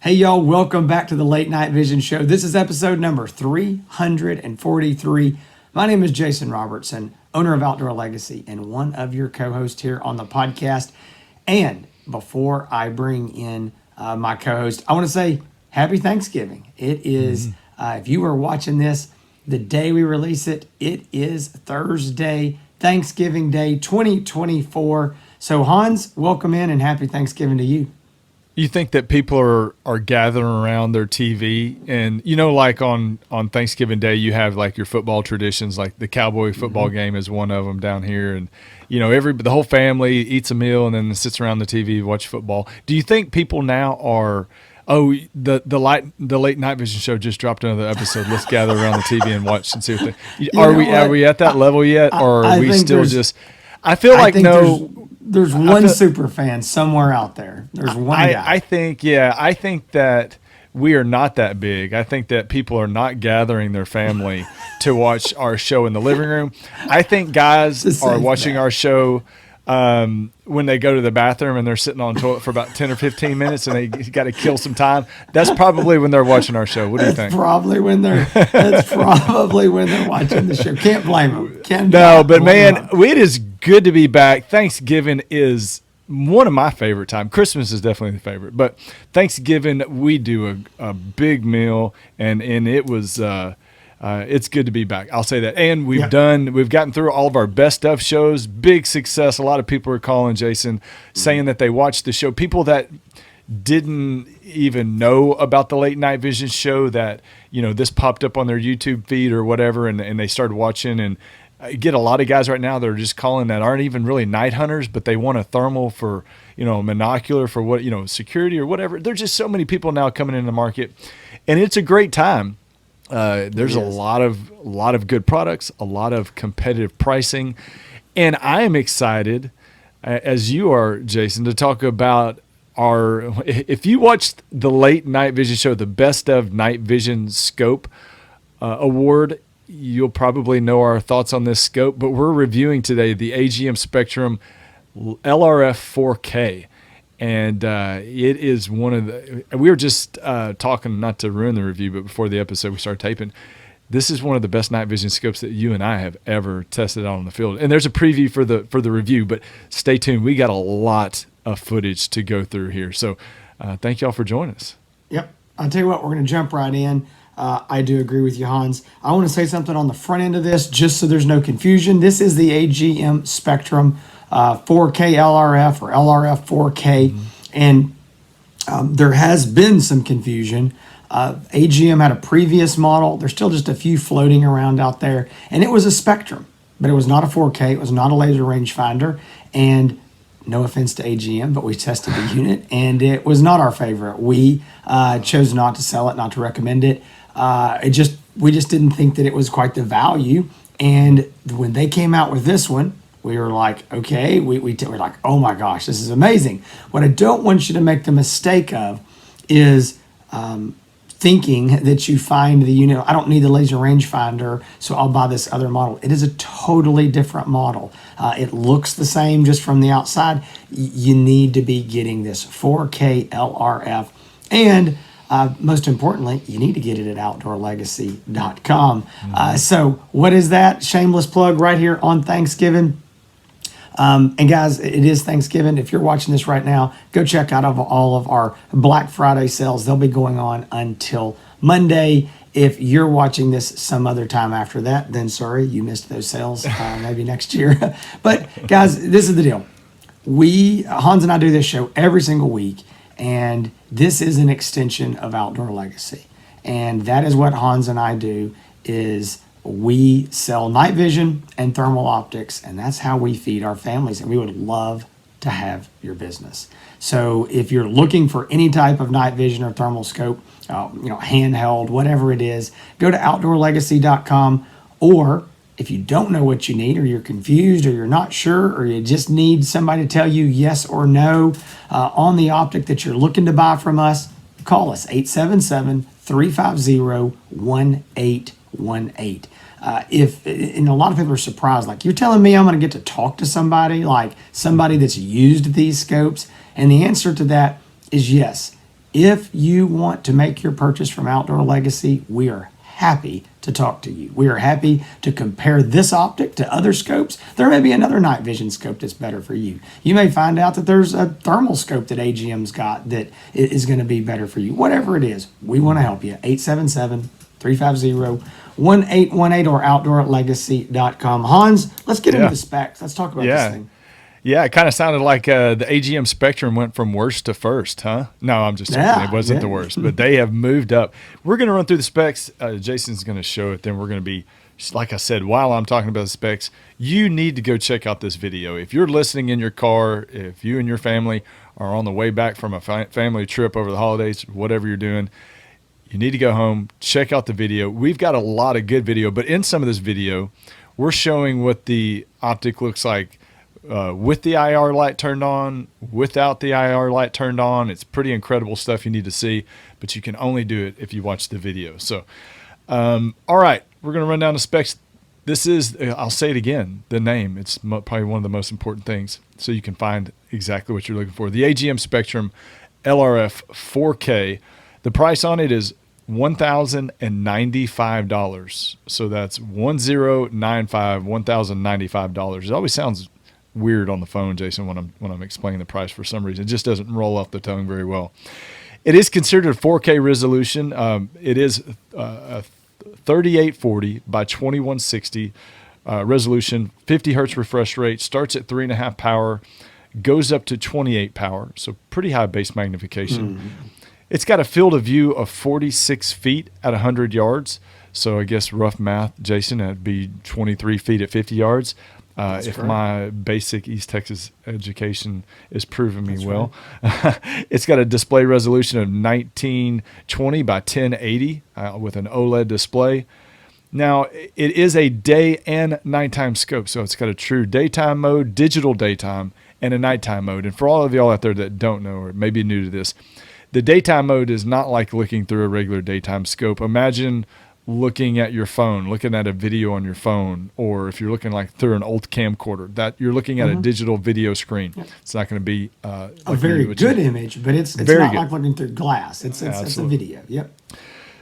Hey, y'all, welcome back to the Late Night Vision Show. This is episode number 343. My name is Jason Robertson, owner of Outdoor Legacy, and one of your co-hosts here on the podcast. And before I bring in my co-host, I want to say happy Thanksgiving. It is, if you are watching this, the day we release it, it is Thursday, Thanksgiving Day 2024. So Hans, welcome in and happy Thanksgiving to you. You think that people are gathering around their TV and, like on Thanksgiving Day, you have like your football traditions, like the Cowboy football game is one of them down here. And, the whole family eats a meal and then sits around the TV, watch football. Do you think people now are, the Late Night Vision Show just dropped another episode. Let's gather around the TV and watch and see what are we at that level yet? Or are we still just, I feel like no. There's one super fan somewhere out there. There's one guy. I think that we are not that big. I think that people are not gathering their family to watch our show in the living room. I think guys are watching our show when they go to the bathroom and they're sitting on the toilet for about 10 or 15 minutes and they got to kill some time. That's probably when they're watching our show. What do you think? That's probably when they're watching the show. Can't blame them. It is good to be back. Thanksgiving is one of my favorite times. Christmas is definitely the favorite, but Thanksgiving we do a big meal, and it was it's good to be back. I'll say that. And we've gotten through all of our best of shows. Big success. A lot of people are calling Jason saying that they watched the show. People that didn't even know about the Late Night Vision Show, that this popped up on their YouTube feed or whatever, and they started watching. And I get a lot of guys right now that are just calling that aren't even really night hunters, but they want a thermal for, monocular for what, security or whatever. There's just so many people now coming into the market, and it's a great time. There's a lot of good products, a lot of competitive pricing, and I am excited, as you are, Jason, to talk about if you watched the Late Night Vision Show, the Best of Night Vision Scope Award, you'll probably know our thoughts on this scope, but we're reviewing today the AGM Spectrum LRF 4K. And it is one of we were just talking, not to ruin the review, but before the episode we started taping, this is one of the best night vision scopes that you and I have ever tested out on the field. And there's a preview for the review, but stay tuned. We got a lot of footage to go through here. So thank y'all for joining us. Yep. I'll tell you what, we're going to jump right in. I do agree with you, Hans. I want to say something on the front end of this, just so there's no confusion. This is the AGM Spectrum 4K LRF or LRF 4K, and there has been some confusion. AGM had a previous model. There's still just a few floating around out there, and it was a Spectrum, but it was not a 4K. It was not a laser rangefinder, and no offense to AGM, but we tested the unit, and it was not our favorite. We chose not to sell it, not to recommend it. We just didn't think that it was quite the value. And when they came out with this one, we were like, okay, we're like, oh my gosh, this is amazing. What I don't want you to make the mistake of is thinking that you find the unit, I don't need the laser rangefinder, so I'll buy this other model. It is a totally different model. It looks the same just from the outside. You need to be getting this 4K LRF. And most importantly, you need to get it at outdoorlegacy.com. So what is that? Shameless plug right here on Thanksgiving. And guys, it is Thanksgiving. If you're watching this right now, go check out all of our Black Friday sales. They'll be going on until Monday. If you're watching this some other time after that, then sorry, you missed those sales maybe next year. But guys, this is the deal. Hans and I do this show every single week, and this is an extension of Outdoor Legacy. And that is what Hans and I do, is we sell night vision and thermal optics, and that's how we feed our families, and we would love to have your business. So if you're looking for any type of night vision or thermal scope, handheld, whatever it is, go to outdoorlegacy.com. Or if you don't know what you need, or you're confused, or you're not sure, or you just need somebody to tell you yes or no on the optic that you're looking to buy from us, call us 877-350-1818. And a lot of people are surprised, like, you're telling me I'm going to get to talk to somebody, like somebody that's used these scopes? And the answer to that is yes. If you want to make your purchase from Outdoor Legacy, we are happy to talk to you. We are happy to compare this optic to other scopes. There may be another night vision scope that's better for you. You may find out that there's a thermal scope that AGM's got that is going to be better for you. Whatever it is, we want to help you. 877-350-1818 or outdoorlegacy.com. Hans, let's get into the specs. Let's talk about this thing. Yeah, it kind of sounded like the AGM Spectrum went from worst to first, huh? No, I'm just joking. It wasn't the worst, but they have moved up. We're going to run through the specs. Jason's going to show it. Then we're going to be, like I said, while I'm talking about the specs, you need to go check out this video. If you're listening in your car, if you and your family are on the way back from a family trip over the holidays, whatever you're doing, you need to go home, check out the video. We've got a lot of good video, but in some of this video, we're showing what the optic looks like with the IR light turned on, without the IR light turned on. It's pretty incredible stuff you need to see, but you can only do it if you watch the video. So, all right, we're going to run down the specs. This is, I'll say it again, the name. It's probably one of the most important things, so you can find exactly what you're looking for. The AGM Spectrum LRF 4K. The price on it is $1,095. So that's $1,095. It always sounds weird on the phone, Jason, when I'm explaining the price for some reason. It just doesn't roll off the tongue very well. It is considered a 4K resolution. It is a 3840 by 2160 resolution, 50 hertz refresh rate, starts at 3.5 power, goes up to 28 power, so pretty high base magnification. It's got a field of view of 46 feet at 100 yards. So I guess rough math, Jason, that'd be 23 feet at 50 yards. If correct. My basic East Texas education is proving me well. Right. It's got a display resolution of 1920 by 1080 with an OLED display. Now, it is a day and nighttime scope, so it's got a true daytime mode, digital daytime, and a nighttime mode. And for all of y'all out there that don't know or maybe new to this, the daytime mode is not like looking through a regular daytime scope. Imagine looking at your phone, looking at a video on your phone, or if you're looking like through an old camcorder, that you're looking at a digital video screen. Yep. It's not going to be a very good image, but it's not good. Like looking through glass. It's a video. Yep.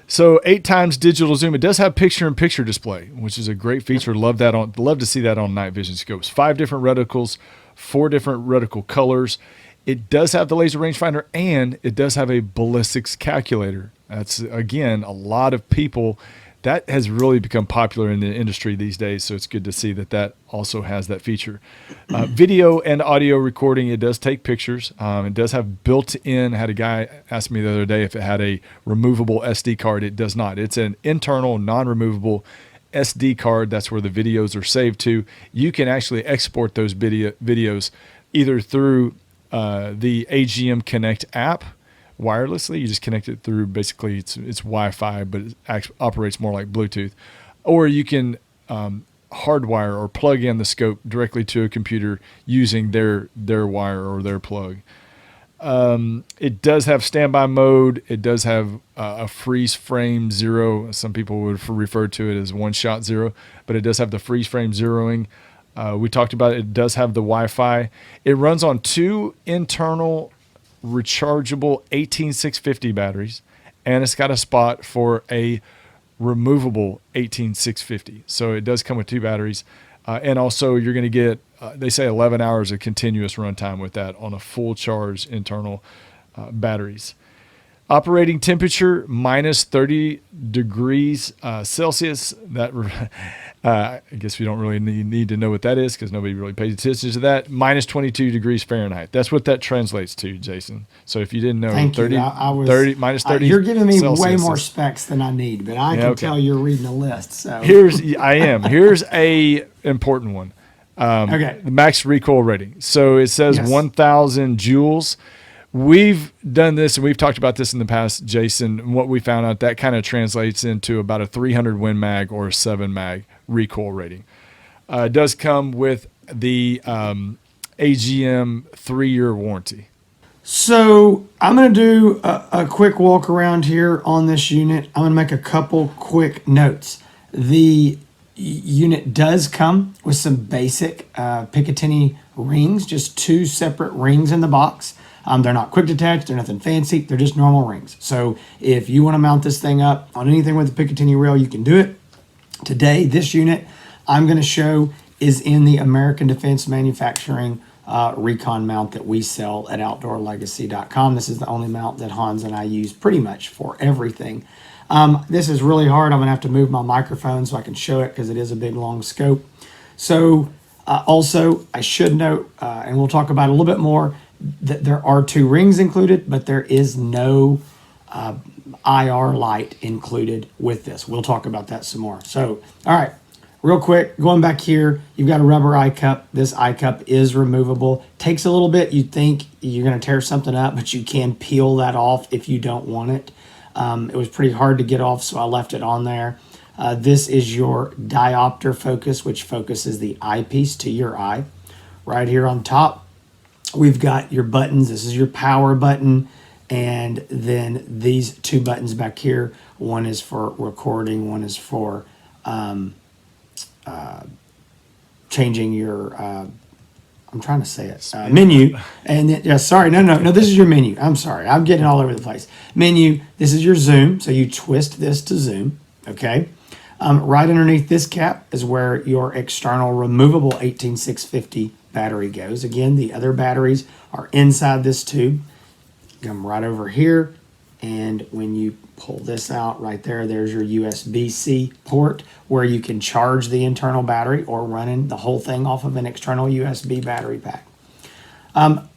So 8 times digital zoom. It does have picture-in-picture display, which is a great feature. Love to see that on night vision scopes. 5 different reticles, 4 different reticle colors. It does have the laser rangefinder, and it does have a ballistics calculator. That's, again, a lot of people. That has really become popular in the industry these days, so it's good to see that also has that feature. Video and audio recording, it does take pictures. It does have built-in, had a guy ask me the other day if it had a removable SD card. It does not. It's an internal, non-removable SD card. That's where the videos are saved to. You can actually export those videos either through the AGM Connect app, wirelessly. You just connect it through, basically it's Wi-Fi, but it operates more like Bluetooth. Or you can hardwire or plug in the scope directly to a computer using their wire or their plug. It does have standby mode. It does have a freeze frame zero. Some people would refer to it as one-shot zero, but it does have the freeze frame zeroing. We talked about it. It does have the Wi-Fi. It runs on 2 internal rechargeable 18650 batteries, and it's got a spot for a removable 18650. So it does come with 2 batteries, and also you're going to get they say 11 hours of continuous runtime with that on a full charge internal batteries. Operating temperature minus 30 degrees Celsius. That I guess we don't really need to know what that is because nobody really pays attention to that. Minus 22 degrees Fahrenheit. That's what that translates to, Jason. So if you didn't know, Thank 30, you. I was, 30 minus 30 you're giving me Celsius way more specs than I need, but I can tell you're reading a list. So Here's a important one. The max recoil rating. So it says 1,000 joules. We've done this, and we've talked about this in the past, Jason. What we found out, that kind of translates into about a 300 Win Mag or a 7 Mag recoil rating. It does come with the AGM 3-year warranty. So I'm going to do a quick walk around here on this unit. I'm going to make a couple quick notes. The unit does come with some basic Picatinny rings, just 2 separate rings in the box. They're not quick detach. They're nothing fancy. They're just normal rings. So if you want to mount this thing up on anything with a Picatinny rail, you can do it. Today, this unit I'm going to show is in the American Defense Manufacturing Recon mount that we sell at outdoorlegacy.com. This is the only mount that Hans and I use pretty much for everything. This is really hard. I'm going to have to move my microphone so I can show it because it is a big, long scope. So also, I should note, and we'll talk about it a little bit more, that there are 2 rings included, but there is no IR light included with this. We'll talk about that some more. So, all right, real quick, going back here, you've got a rubber eye cup. This eye cup is removable. Takes a little bit. You'd think you're going to tear something up, but you can peel that off if you don't want it. It was pretty hard to get off, so I left it on there. This is your diopter focus, which focuses the eyepiece to your eye. Right here on top, we've got your buttons. This is your power button. And then these 2 buttons back here, one is for recording, one is for changing your, I'm trying to say it, menu. And then, yeah, sorry, no, this is your menu. I'm sorry, I'm getting all over the place. Menu, this is your zoom, so you twist this to zoom, okay? Right underneath this cap is where your external removable 18650 battery goes. Again, the other batteries are inside this tube. Come right over here, and when you pull this out right there, there's your USB-C port where you can charge the internal battery or running the whole thing off of an external USB battery pack.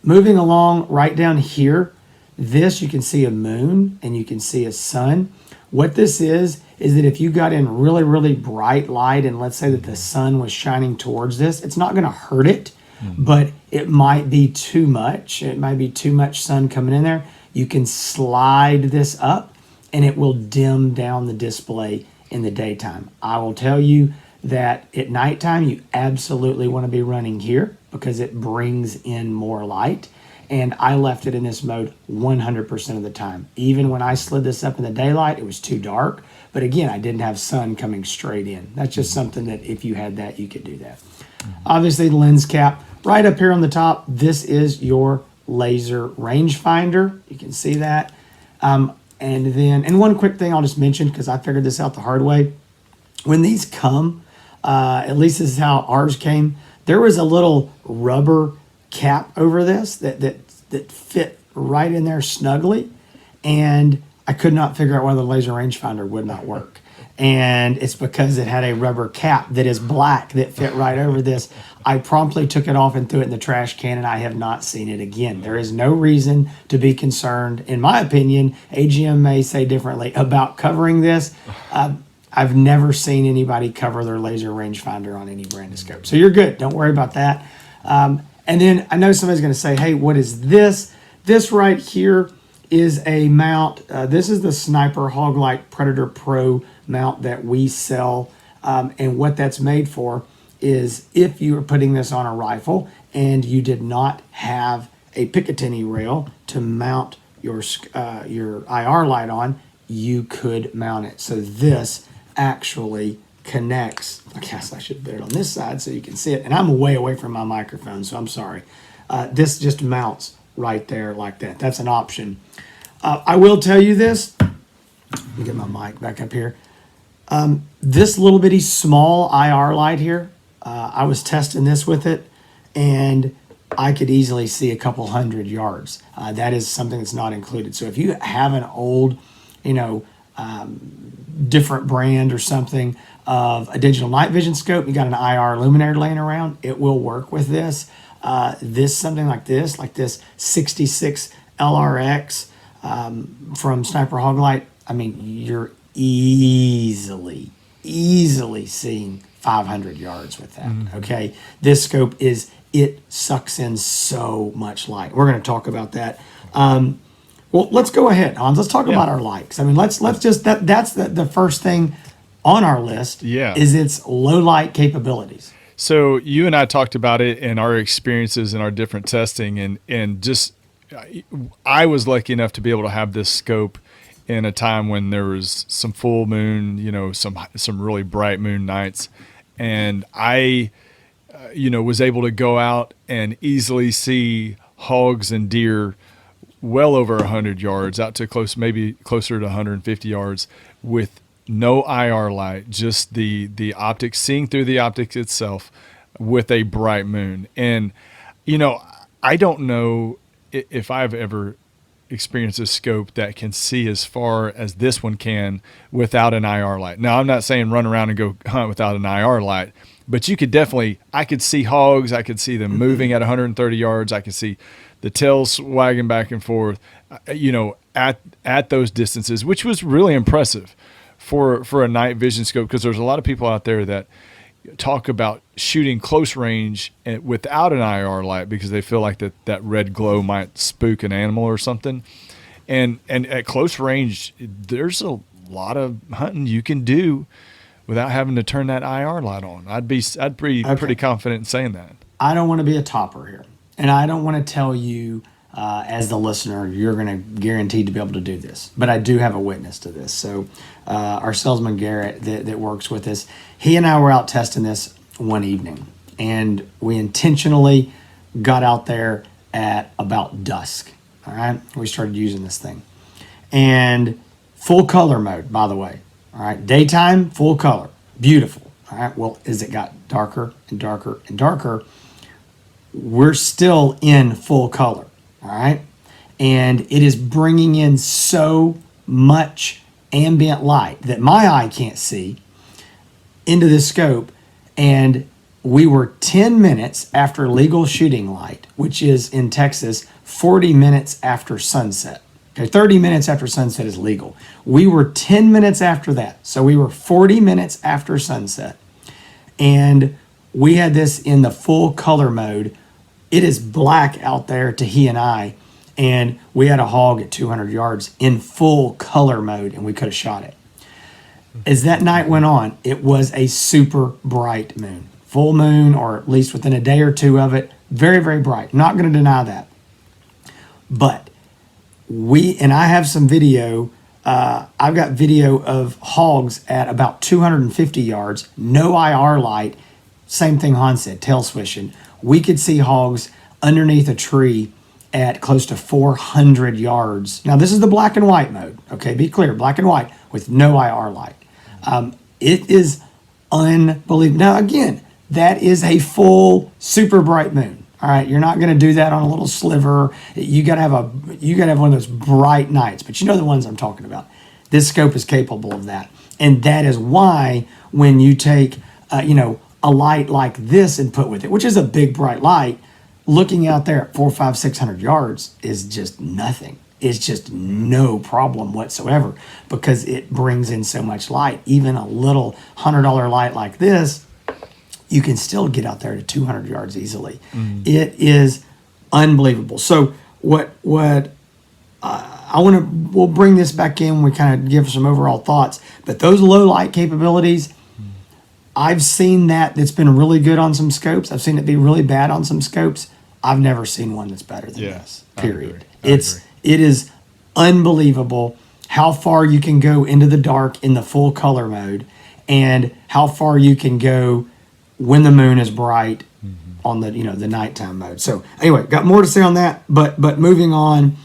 Moving along right down here, this you can see a moon and you can see a sun. What this is that if you got in really, really bright light and let's say that the sun was shining towards this, it's not going to hurt it. But it might be too much. It might be too much sun coming in there. You can slide this up and it will dim down the display in the daytime. I will tell you that at nighttime, you absolutely want to be running here because it brings in more light. And I left it in this mode 100% of the time. Even when I slid this up in the daylight, it was too dark. But again, I didn't have sun coming straight in. That's just something that if you had that, you could do that. Obviously, the lens cap right up here on the top. This is your laser rangefinder. You can see that. And one quick thing I'll just mention because I figured this out the hard way. When these come, at least this is how ours came. There was a little rubber cap over this that fit right in there snugly, and I could not figure out why the laser rangefinder would not work. And it's because it had a rubber cap that is black that fit right over this. I promptly took it off and threw it in the trash can, and I have not seen it again. There is no reason to be concerned, in my opinion. AGM may say differently about covering this. I've never seen anybody cover their laser rangefinder on any brand of scope. So you're good. Don't worry about that. And then I know somebody's going to say, hey, what is this? This right here is a mount. This is the Sniper Hoglite Predator Pro mount that we sell. And what that's made for is if you are putting this on a rifle and you did not have a Picatinny rail to mount your IR light on, you could mount it. So this actually connects. I guess I should put it on this side so you can see it. And I'm way away from my microphone, so I'm sorry. This just mounts right there like that. That's an option. I will tell you this. Let me get my mic back up here. This little bitty small IR light here, I was testing this with it, and I could easily see a couple hundred yards. That is something that's not included. So if you have an old, different brand or something of a digital night vision scope, you got an IR luminary laying around, it will work with this. Something like this 66 LRX from Sniper Hoglite, I mean, you're easily seeing 500 yards with that. Mm-hmm. Okay, this scope it sucks in so much light. We're going to talk about that. Well, let's go ahead, Hans. Let's talk about our lights. I mean, let's just that's the first thing on our list. Is its low light capabilities. So you and I talked about it in our experiences in our different testing, and just I was lucky enough to be able to have this scope in a time when there was some full moon, some really bright moon nights, and I, was able to go out and easily see hogs and deer well over 100 yards, out to maybe closer to 150 yards, with no IR light, just the optics, seeing through the optics itself, with a bright moon. And I don't know if I've ever experienced a scope that can see as far as this one can without an IR light. Now, I'm not saying run around and go hunt without an IR light, but you could definitely, I could see hogs, I could see them moving at 130 yards, I could see the tails wagging back and forth, at those distances, which was really impressive for a night vision scope, because there's a lot of people out there that talk about shooting close range without an IR light because they feel like that red glow might spook an animal or something. And at close range, there's a lot of hunting you can do without having to turn that IR light on. I'd be pretty confident in saying that. I don't want to be a topper here, and I don't want to tell you as the listener you're going to guaranteed to be able to do this, but I do have a witness to this. So our salesman Garrett that works with us, he and I were out testing this one evening, and we intentionally got out there at about dusk. All right, we started using this thing, and full color mode, by the way. All right, daytime, full color, beautiful. All right, well, as it got darker and darker and darker, we're still in full color. All right, and it is bringing in so much ambient light that my eye can't see into this scope. And we were 10 minutes after legal shooting light, which is in Texas 40 minutes after sunset. Okay, 30 minutes after sunset is legal. We were 10 minutes after that. So we were 40 minutes after sunset. And we had this in the full color mode. It is black out there to he and I. And we had a hog at 200 yards in full color mode, and we could have shot it. As that night went on, it was a super bright moon. Full moon, or at least within a day or two of it. Very, very bright. Not going to deny that. But I have some video. I've got video of hogs at about 250 yards, no IR light. Same thing Hans said, tail swishing. We could see hogs underneath a tree at close to 400 yards. Now, this is the black and white mode. Okay, be clear, black and white with no IR light. It is unbelievable. Now, again, that is a full super bright moon. All right, you're not going to do that on a little sliver. You got to have one of those bright nights. But you know the ones I'm talking about. This scope is capable of that, and that is why when you take a light like this and put with it, which is a big bright light, looking out there at 400, 500, 600 yards is just nothing. It's just no problem whatsoever because it brings in so much light. Even a little $100 light like this, you can still get out there to 200 yards easily. It is unbelievable. So we'll bring this back in. We kind of give some overall thoughts, but those low light capabilities, I've seen that's been really good on some scopes. I've seen it be really bad on some scopes. I've never seen one that's better than this, period. It is unbelievable how far you can go into the dark in the full color mode and how far you can go when the moon is bright on the nighttime mode. So anyway, got more to say on that, but moving on,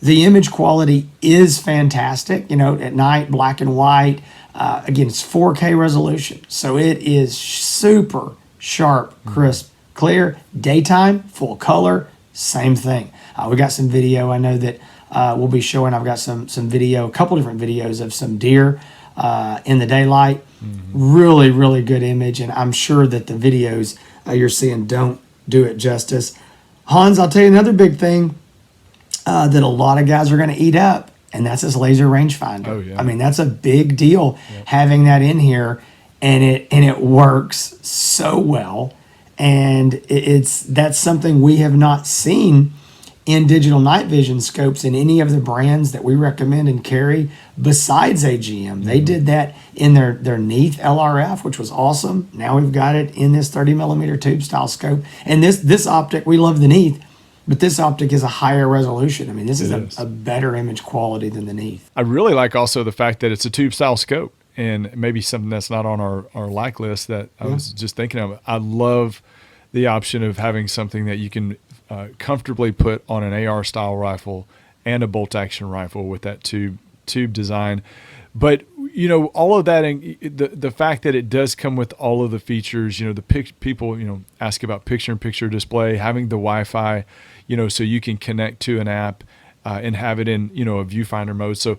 the image quality is fantastic. At night, black and white. Again, it's 4K resolution, so it is super sharp, crisp, clear. Daytime, full color, same thing. We got some video. I know that we'll be showing. I've got some video, a couple different videos of some deer in the daylight. Really, really good image, and I'm sure that the videos you're seeing don't do it justice. Hans, I'll tell you another big thing that a lot of guys are going to eat up, and that's this laser rangefinder. Oh, yeah. I mean, that's a big deal having that in here, and it works so well, and that's something we have not seen in digital night vision scopes in any of the brands that we recommend and carry besides AGM. They did that in their Neath LRF, which was awesome. Now we've got it in this 30 millimeter tube style scope. And this optic, we love the Neath, but this optic is a higher resolution. I mean, this is a better image quality than the Neath. I really like also the fact that it's a tube style scope, and maybe something that's not on our like list that I was just thinking of. I love the option of having something that you can comfortably put on an AR style rifle and a bolt action rifle with that tube design. But all of that, and the fact that it does come with all of the features, the people ask about picture-in-picture display, having the Wi-Fi, so you can connect to an app and have it in a viewfinder mode. So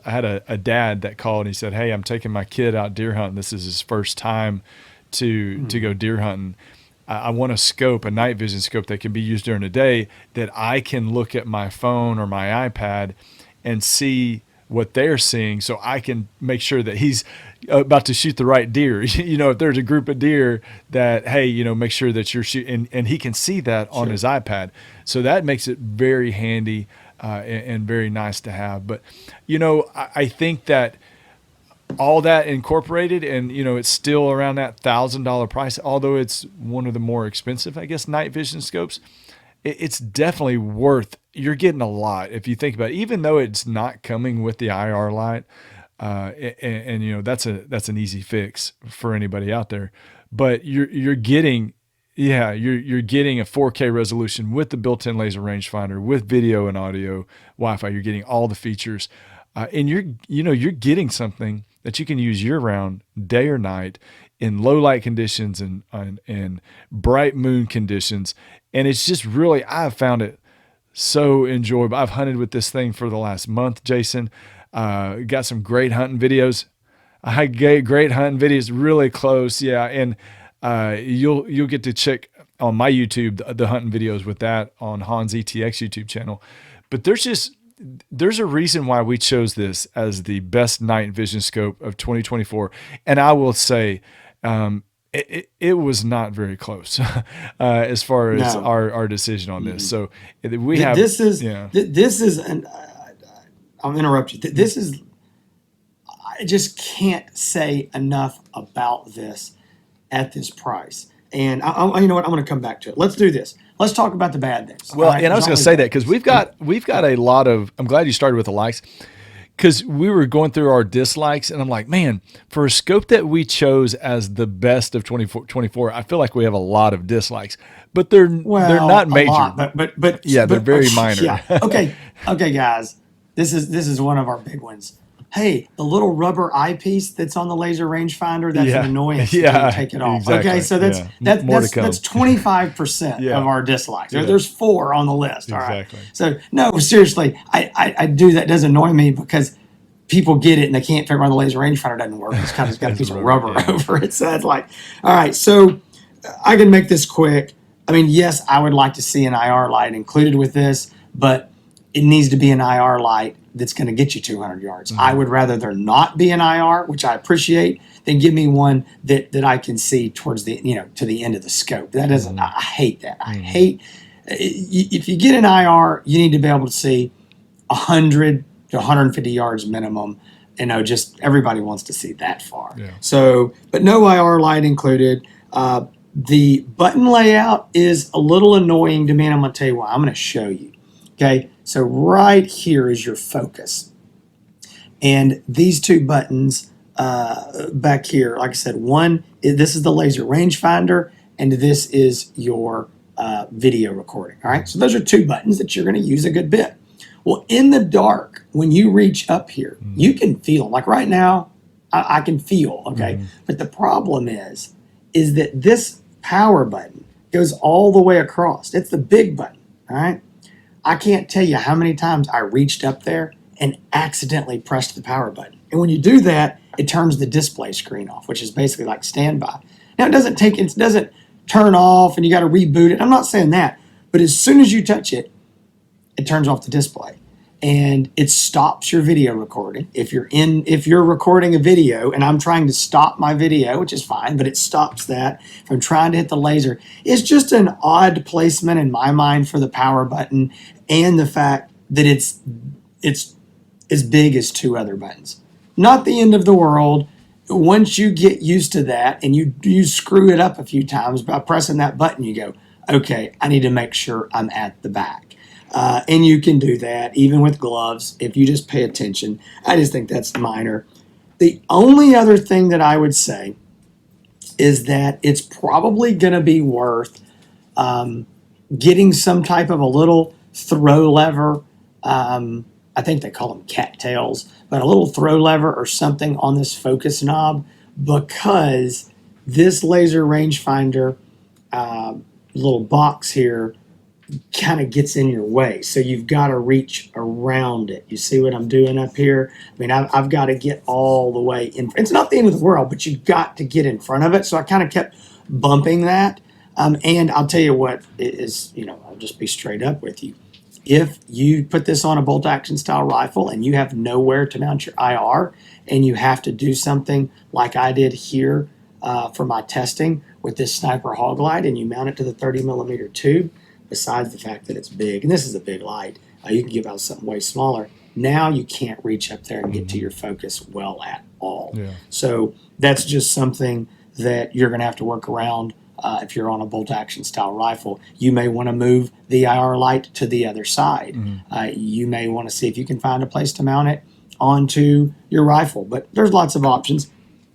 I had a dad that called and he said, "Hey, I'm taking my kid out deer hunting. This is his first time to go deer hunting. I want a night vision scope that can be used during the day, that I can look at my phone or my iPad and see what they're seeing, so I can make sure that he's about to shoot the right deer." If there's a group of deer, that, hey, make sure that you're shooting, and he can see that on his iPad. So that makes it very handy and very nice to have. But, I think that all that incorporated, and it's still around that $1,000 price, although it's one of the more expensive, I guess, night vision scopes. It's definitely worth. You're getting a lot if you think about it, even though it's not coming with the IR light, and that's an easy fix for anybody out there. But you're getting you're getting a 4K resolution with the built-in laser rangefinder, with video and audio, Wi-Fi. You're getting all the features, and you're getting something that you can use year-round, day or night, in low light conditions and bright moon conditions. And it's just really, I've found it so enjoyable. I've hunted with this thing for the last month, Jason. Got some great hunting videos. I had great hunting videos really close. Yeah. And you'll get to check on my YouTube the hunting videos with that on Hans ETX YouTube channel. But there's a reason why we chose this as the best night vision scope of 2024. And I will say, it was not very close as far as our decision on this. So this is I'll interrupt you. This is, I just can't say enough about this at this price. And you know what? I'm going to come back to it. Let's do this. Let's talk about the bad things. Well, and I was going to say that because we've got a lot of. I'm glad you started with the likes, because we were going through our dislikes, and I'm like, man, for a scope that we chose as the best of 2024, I feel like we have a lot of dislikes, but they're not major. Lot, but they're very minor. Yeah. Okay, guys, this is one of our big ones. Hey, the little rubber eyepiece that's on the laser rangefinder, that's an annoyance. Yeah, take it off. Exactly. Okay, so that's 25% of our dislikes. Yeah. There's 4 on the list. All right. So no, seriously, I do that. Does annoy me because people get it and they can't figure out the laser rangefinder doesn't work. It's kind of got a piece of rubber over it. So that's like, all right. So I can make this quick. I mean, yes, I would like to see an IR light included with this, but it needs to be an IR light that's going to get you 200 yards. Mm-hmm. I would rather there not be an IR, which I appreciate, than give me one that I can see towards the, to the end of the scope. That doesn't, mm-hmm. I hate that. Mm-hmm. I hate, if you get an IR, you need to be able to see 100 to 150 yards minimum. Just everybody wants to see that far. Yeah. So, but no IR light included. The button layout is a little annoying to me, and I'm going to tell you why. I'm going to show you. Okay, so right here is your focus. And these 2 buttons back here, like I said, this is the laser rangefinder, and this is your video recording. All right, so those are 2 buttons that you're going to use a good bit. Well, in the dark, when you reach up here, mm-hmm. you can feel them. Like right now, I can feel, okay? Mm-hmm. But the problem is that this power button goes all the way across. It's the big button, all right? I can't tell you how many times I reached up there and accidentally pressed the power button. And when you do that, it turns the display screen off, which is basically like standby. Now, it doesn't turn off and you got to reboot it. I'm not saying that. But as soon as you touch it, it turns off the display. And it stops your video recording. If you're recording a video and I'm trying to stop my video, which is fine, but it stops that. If I'm trying to hit the laser, it's just an odd placement in my mind for the power button, and the fact that it's as big as 2 other buttons. Not the end of the world. Once you get used to that and you screw it up a few times by pressing that button, you go, okay, I need to make sure I'm at the back. And you can do that even with gloves if you just pay attention. I just think that's minor. The only other thing that I would say is that it's probably going to be worth getting some type of a little throw lever I think they call them cattails, but a little throw lever or something on this focus knob, because this laser rangefinder little box here kind of gets in your way. So you've got to reach around it. You see what I'm doing up here? I mean, I've got to get all the way in. It's not the end of the world, but you've got to get in front of it. So I kind of kept bumping that. And I'll tell you what is, I'll just be straight up with you. If you put this on a bolt action style rifle and you have nowhere to mount your IR and you have to do something like I did here for my testing with this sniper hog light, and you mount it to the 30 millimeter tube, besides the fact that it's big, and this is a big light, you can give out something way smaller. Now you can't reach up there and get to your focus well at all. Yeah. So that's just something that you're going to have to work around. If you're on a bolt action style rifle, you may want to move the IR light to the other side. You may want to see if you can find a place to mount it onto your rifle, but there's lots of options.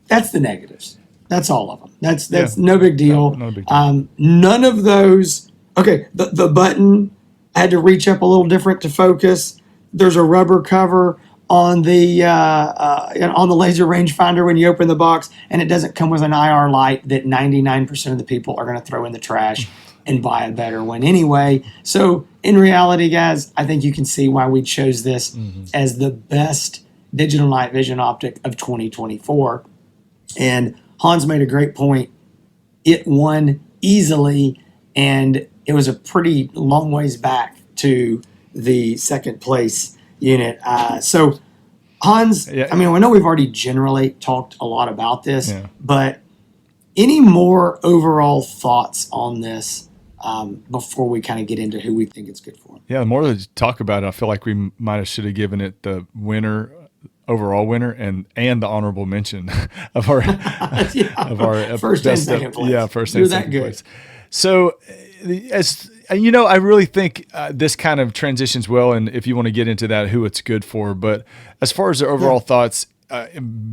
That's the negatives. That's all of them. That's no big deal. No big deal. None of those. Okay, the button, I had to reach up a little different to focus. There's a rubber cover on the laser rangefinder when you open the box, and it doesn't come with an IR light that 99% of the people are going to throw in the trash and buy a better one anyway. So in reality, guys, I think you can see why we chose this as the best digital night vision optic of 2024. And Hans made a great point. It won easily, and it was a pretty long ways back to the second place unit. So Hans, I mean, I know we've already generally talked a lot about this, but any more overall thoughts on this before we kind of get into who we think it's good for? Yeah, the more to talk about it, I feel like we should have given it the overall winner and the honorable mention of our first and second place. Yeah, first and second place. So as you know, I really think this kind of transitions well, and if you want to get into that, who it's good for. But as far as the overall thoughts,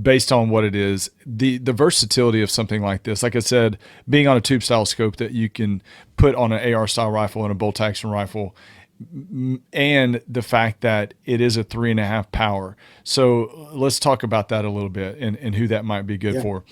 based on what it is, the versatility of something like this, like I said, being on a tube style scope that you can put on an AR style rifle and a bolt action rifle, and the fact that it is a 3.5 power. So let's talk about that a little bit and who that might be good for.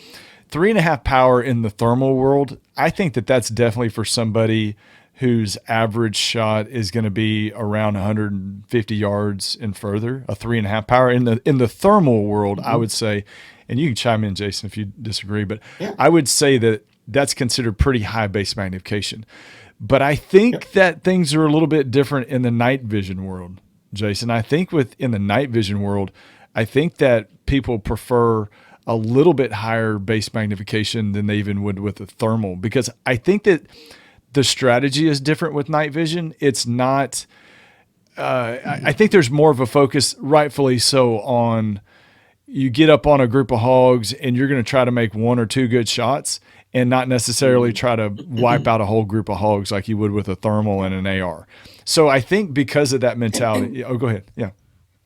3.5 power in the thermal world, I think that's definitely for somebody whose average shot is going to be around 150 yards and further. A 3.5 power in the thermal world, I would say, and you can chime in, Jason, if you disagree, but I would say that's considered pretty high base magnification. But I think that things are a little bit different in the night vision world, Jason. I think in the night vision world, I think that people prefer a little bit higher base magnification than they even would with the thermal, because I think that the strategy is different with night vision. It's not, I think there's more of a focus, rightfully so, on you get up on a group of hogs and you're going to try to make one or two good shots and not necessarily try to wipe out a whole group of hogs like you would with a thermal and an AR. So I think because of that mentality, go ahead. Yeah.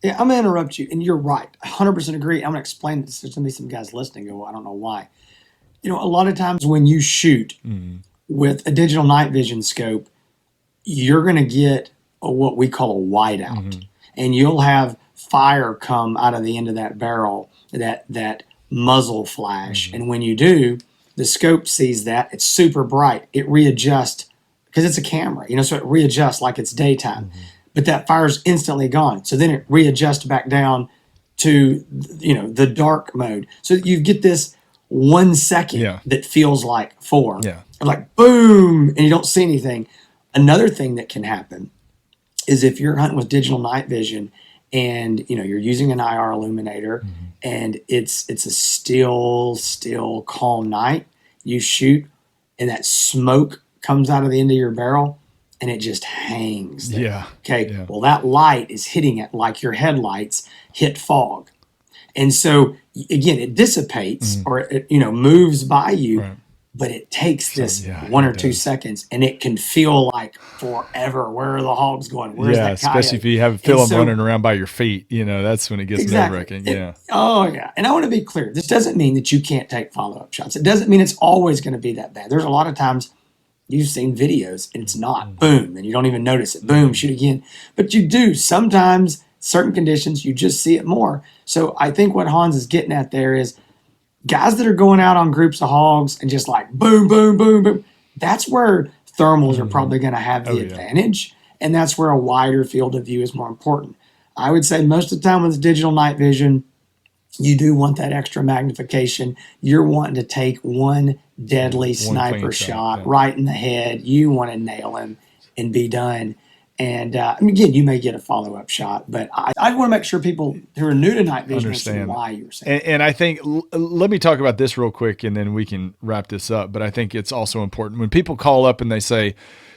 Yeah, I'm going to interrupt you, and you're right. 100% agree. I'm going to explain this. There's going to be some guys listening go, well, I don't know why. A lot of times when you shoot with a digital night vision scope, you're going to get what we call a whiteout, and you'll have fire come out of the end of that barrel, that muzzle flash. And when you do, the scope sees that. It's super bright. It readjusts because it's a camera, so it readjusts like it's daytime. But that fire's instantly gone. So then it readjusts back down to, the dark mode. So you get this 1 second that feels like 4. Like boom, and you don't see anything. Another thing that can happen is if you're hunting with digital night vision and, you're using an IR illuminator and it's a still calm night, you shoot and that smoke comes out of the end of your barrel, and it just hangs there. Okay. Well, that light is hitting it like your headlights hit fog. And so, again, it dissipates or it, moves by you, but it takes this 1 or 2 seconds, and it can feel like forever. Where are the hogs going? Where's that coyote? Especially if you feel them running around by your feet, that's when it gets nerve-wracking. And I want to be clear. This doesn't mean that you can't take follow-up shots. It doesn't mean it's always going to be that bad. There's a lot of times You've seen videos and it's not. Boom, and you don't even notice it. Boom, shoot again. But you do. Sometimes, certain conditions, you just see it more. So I think what Hans is getting at there is guys that are going out on groups of hogs and just like boom, boom, boom, boom. That's where thermals are probably going to have the advantage. And that's where a wider field of view is more important. I would say most of the time with digital night vision, you do want that extra magnification. You're wanting to take one deadly sniper shot right in the head. You want to nail him and be done. And I mean, again, you may get a follow-up shot, but I want to make sure people who are new to night vision understand why you're saying. And I think, let me talk about this real quick, and then we can wrap this up. But I think it's also important when people call up and they say,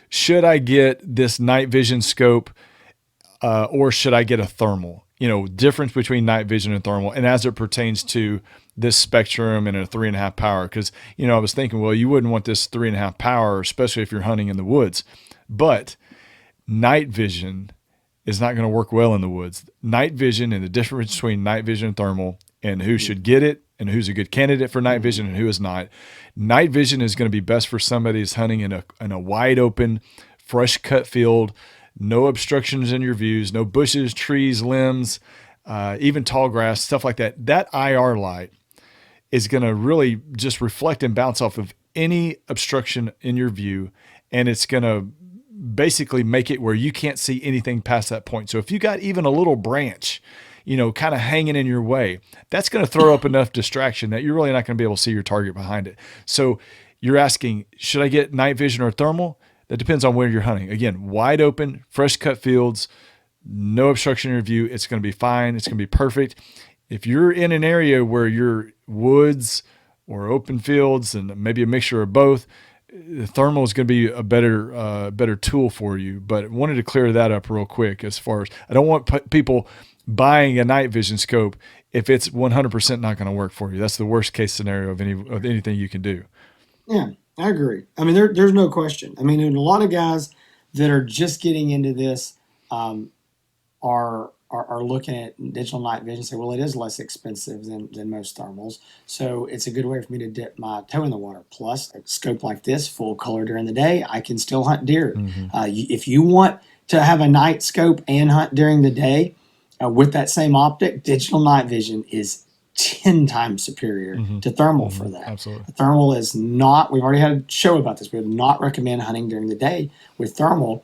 should I get this night vision scope or should I get a thermal? You know, difference between night vision and thermal, and as it pertains to this Spectrum and a 3.5 power. Because, you know, I was thinking, well, you wouldn't want this 3.5 power, especially if you're hunting in the woods. But night vision is not going to work well in the woods. Night vision, and the difference between night vision and thermal, and who should get it, and who's a good candidate for night vision and who is not. Night vision is going to be best for somebody who's hunting in a wide open, fresh cut field. No obstructions in your views, no bushes, trees, limbs, even tall grass, stuff like that. That IR light is going to really just reflect and bounce off of any obstruction in your view, and it's going to basically make it where you can't see anything past that point. So if you got even a little branch, you know, kind of hanging in your way, that's going to throw up enough distraction that you're really not going to be able to see your target behind it. So you're asking, should I get night vision or thermal? That depends on where you're hunting. Again, wide open, fresh cut fields, no obstruction in your view. It's going to be fine. It's going to be perfect. If you're in an area where you're woods or open fields and maybe a mixture of both, the thermal is going to be a better tool for you. But I wanted to clear that up real quick. As far as I don't want people buying a night vision scope if it's 100% not going to work for you. That's the worst case scenario of anything you can do. Yeah, I agree. I mean, there's no question. I mean, and a lot of guys that are just getting into this are looking at digital night vision and say, well, it is less expensive than most thermals. So it's a good way for me to dip my toe in the water. Plus, a scope like this, full color during the day, I can still hunt deer. If you want to have a night scope and hunt during the day with that same optic, digital night vision is 10 times superior to thermal for that. Absolutely. Thermal is not, we've already had a show about this, we would not recommend hunting during the day with thermal,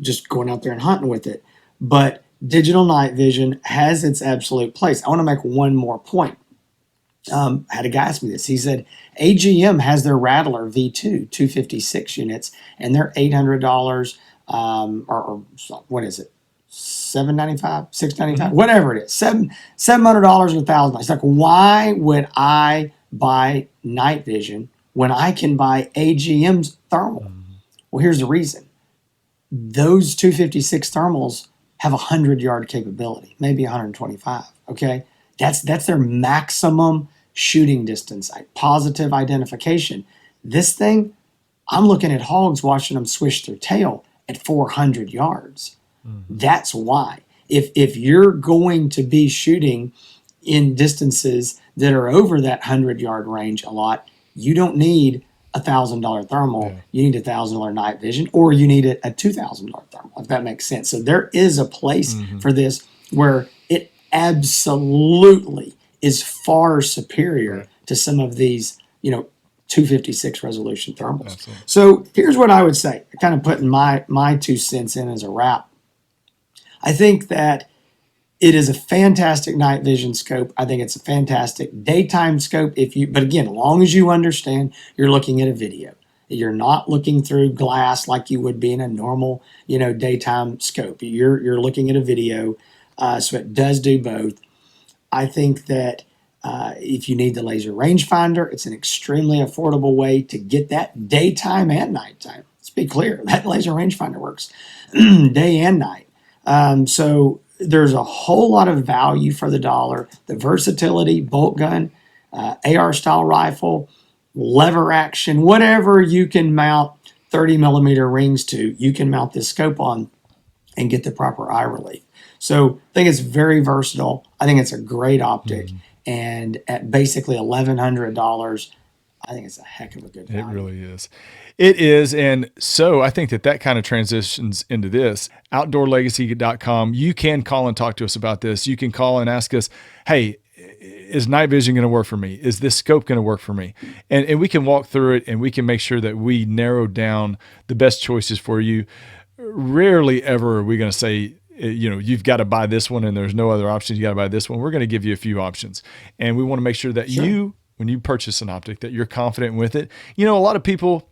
just going out there and hunting with it. But digital night vision has its absolute place. I want to make one more point. I had a guy ask me this. He said, AGM has their Rattler V2 256 units, and they're $800, or what is it? $795, $695, whatever it is, $700 or $1,000. It's like, why would I buy night vision when I can buy AGM's thermal? Well, here's the reason. Those 256 thermals have 100-yard capability, maybe 125. Okay, that's their maximum shooting distance, positive identification. This thing, I'm looking at hogs, watching them swish their tail at 400 yards. That's why. If you're going to be shooting in distances that are over that 100-yard range a lot, you don't need $1,000 thermal. You need $1,000 night vision, or you need a $2,000 thermal, if that makes sense. So there is a place for this where it absolutely is far superior to some of these, 256 resolution thermals. Absolutely. So here's what I would say, kind of putting my 2 cents in as a wrap. I think that it is a fantastic night vision scope. I think it's a fantastic daytime scope. But again, as long as you understand you're looking at a video, you're not looking through glass like you would be in a normal, daytime scope. You're looking at a video, so it does do both. I think that if you need the laser rangefinder, it's an extremely affordable way to get that daytime and nighttime. Let's be clear, that laser rangefinder works day and night. So there's a whole lot of value for the dollar. The versatility, bolt gun, AR style rifle, lever action, whatever you can mount 30 millimeter rings to, you can mount this scope on and get the proper eye relief. So I think it's very versatile. I think it's a great optic. And at basically $1,100, I think it's a heck of a good It value. really is. It is. And so I think that that kind of transitions into this. Outdoorlegacy.com. You can call and talk to us about this. You can call and ask us, hey, is night vision going to work for me? Is this scope going to work for me? And we can walk through it, and we can make sure that we narrow down the best choices for you. Rarely ever are we going to say, you've got to buy this one and there's no other options. You got to buy this one. We're going to give you a few options. And we want to make sure that Sure. when you purchase an optic, that you're confident with it. A lot of people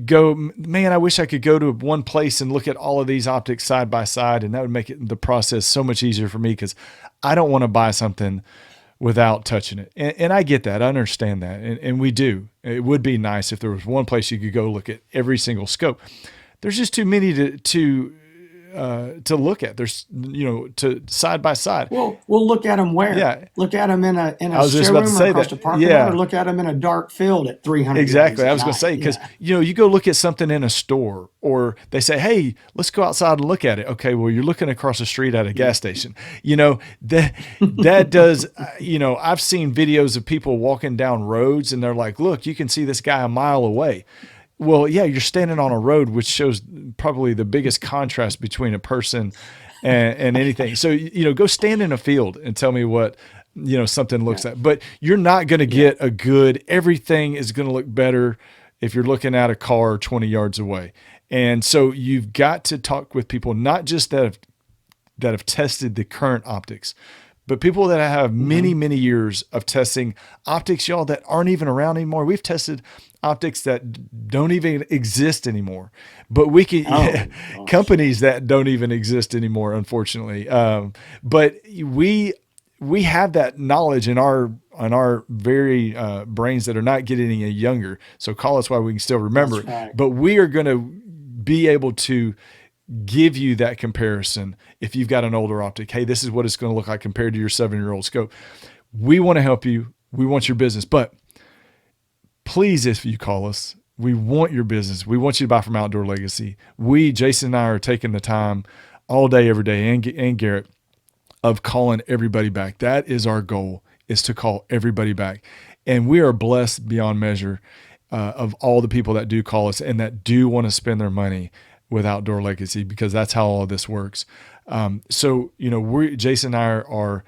go, man, I wish I could go to one place and look at all of these optics side by side. And that would make the process so much easier for me, because I don't want to buy something without touching it. And I get that. I understand that. And we do. It would be nice if there was one place you could go look at every single scope. There's just too many to look at. There's, to side by side. Well, we'll look at them where? Yeah. Look at them in I a was just about to showroom or say across that. the parking lot, Yeah, or look at them in a dark field at 300 yards exactly. I at was going to say, night. because, Yeah. you go look at something in a store, or they say, hey, let's go outside and look at it. Okay. Well, you're looking across the street at a gas station, that does, I've seen videos of people walking down roads and they're like, look, you can see this guy a mile away. Well, yeah, you're standing on a road, which shows probably the biggest contrast between a person and anything. So, go stand in a field and tell me what, something looks Yeah. like. But you're not going to get everything is going to look better if you're looking at a car 20 yards away. And so you've got to talk with people, not just that have tested the current optics, but people that have many, many years of testing optics, y'all, that aren't even around anymore. We've tested optics that don't even exist anymore, but we can, Oh, gosh. companies that don't even exist anymore, unfortunately. But we have that knowledge in our very brains that are not getting any younger. So call us while we can still remember That's it. right. But we are going to be able to give you that comparison. If you've got an older optic, hey, this is what it's going to look like compared to your 7-year-old scope. We want to help you. We want your business, but please, if you call us, we want your business. We want you to buy from Outdoor Legacy. Jason and I are taking the time all day, every day, and Garrett, of calling everybody back. That is our goal, is to call everybody back. And we are blessed beyond measure of all the people that do call us and that do want to spend their money with Outdoor Legacy, because that's how all of this works. So, Jason and I are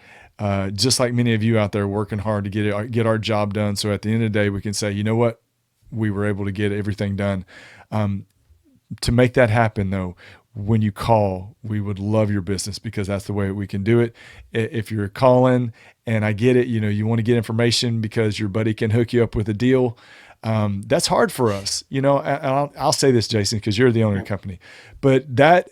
just like many of you out there, working hard to get our job done. So at the end of the day, we can say, you know what, we were able to get everything done. To make that happen, though, when you call, we would love your business, because that's the way we can do it. If you're calling, and I get it, you want to get information because your buddy can hook you up with a deal. That's hard for us, and I'll say this, Jason, because you're the owner of the company, but that,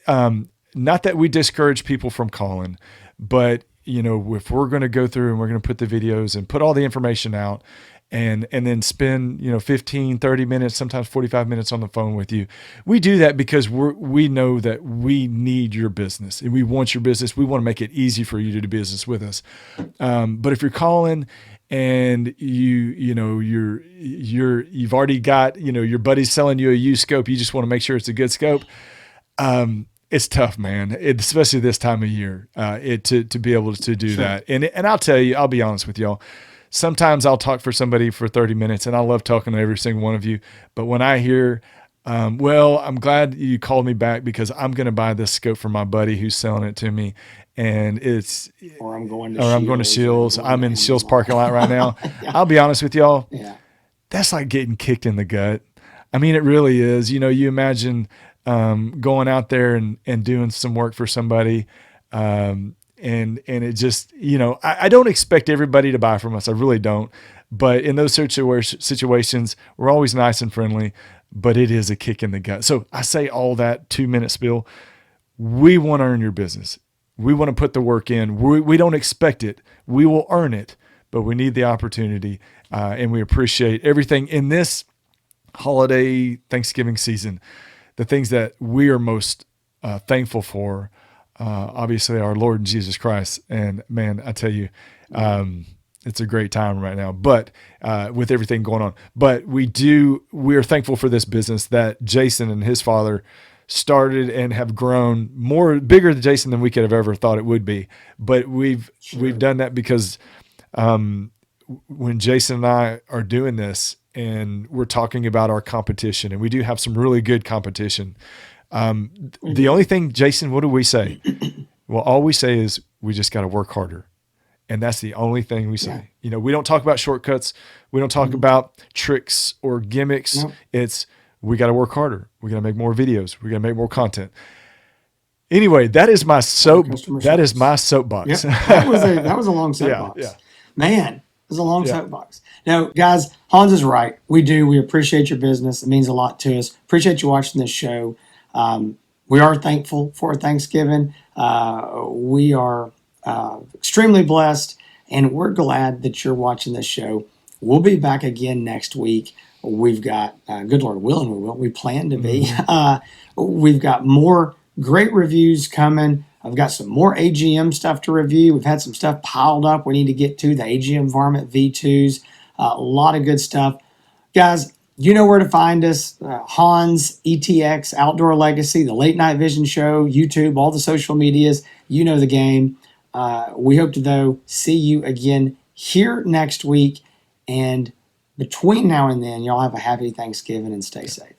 not that we discourage people from calling, but if we're going to go through and we're going to put the videos and put all the information out, and then spend 15, 30 minutes, sometimes 45 minutes on the phone with you, we do that because we know that we need your business and we want your business. We want to make it easy for you to do business with us. But if you're calling and you've already got, your buddy's selling you a used scope, you just want to make sure it's a good scope. It's tough, man. Especially this time of year, to be able to do Sure. that. And I'll tell you, I'll be honest with y'all. Sometimes I'll talk for somebody for 30 minutes, and I love talking to every single one of you. But when I hear, well, I'm glad you called me back, because I'm going to buy this scope from my buddy who's selling it to me, and Or I'm going to I'm going to Shields, Shields. or I'm I'm in going to Shields Amazon. parking lot right now. Yeah. I'll be honest with y'all. Yeah. That's like getting kicked in the gut. I mean, it really is. You imagine going out there and doing some work for somebody, and it just, I don't expect everybody to buy from us. I really don't. But in those situations, we're always nice and friendly, but it is a kick in the gut. So I say all that 2-minute spiel. We want to earn your business. We want to put the work in. We don't expect it. We will earn it, but we need the opportunity. And we appreciate everything in this holiday Thanksgiving season. The things that we are most thankful for, obviously, our Lord Jesus Christ. And man, I tell you, it's a great time right now, but with everything going on. But we are thankful for this business that Jason and his father started and have grown bigger than Jason than we could have ever thought it would be. But we've done that because when Jason and I are doing this and we're talking about our competition, and we do have some really good competition. The only thing, Jason, what do we say? Well, all we say is we just got to work harder. And that's the only thing we say. Yeah. We don't talk about shortcuts. We don't talk about tricks or gimmicks. Nope. It's we got to work harder. We got to make more videos. We got to make more content. Anyway, that is my soapbox. Yep. That was a long soapbox. Yeah. Man, it was a long soapbox. Now, guys, Hans is right. We appreciate your business. It means a lot to us. Appreciate you watching this show. We are thankful for Thanksgiving. We are extremely blessed, and we're glad that you're watching this show. We'll be back again next week. We've got, good Lord willing, we plan to be. We've got more great reviews coming. I've got some more AGM stuff to review. We've had some stuff piled up we need to get to, the AGM Varmint V2s, a lot of good stuff. Guys, you know where to find us. Hans, ETX, Outdoor Legacy, the Late Night Vision Show, YouTube, all the social medias. You know the game. We hope to, though, see you again here next week. And between now and then, y'all have a happy Thanksgiving and stay safe.